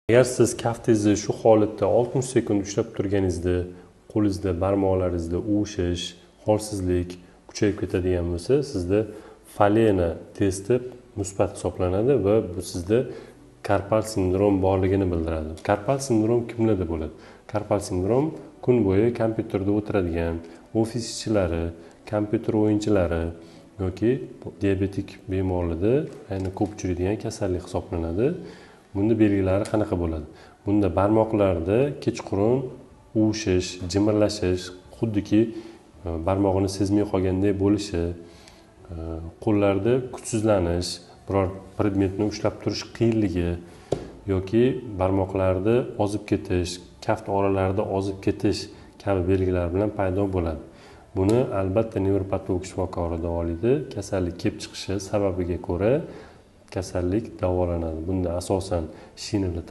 Agar siz kaftingizni shu holatda 60 sekund ushlab turganingizda, qo'lingizda, barmoqlaringizda uvishish, holsizlik kuchayib ketadigan bo'lsa, sizda falena testi musbat hisoblanadi va bu sizda karpal sindrom borligini bildiradi. Karpal sindrom kimlarda bo'ladi? Karpal sindrom kun bo'yi kompyuterda o'tiradigan ofis ishchilari, kompyuter o'yinchilari yoki diabetik bemorlarda ayni ko'p uchraydigan kasallik hisoblanadi. Bunda belgilari qanaqa bo'ladi? Bunda barmoqlarda kechqurun uvishish, jimirlashish, xuddiki barmog'ini sezmay qolganday bo'lishi, qo'llarda kuchsizlanish, biror predmetni ushlab turish qiyinligi yoki barmoqlarda ozib ketish, kaft oralarida ozib ketish kabi belgilar bilan paydo bo'ladi. Buni albatta nevropatolog shifokori davolaydi. Kasallik kelib chiqishi sababiga ko'ra kasallik davolanadi. Bunda asosan shinada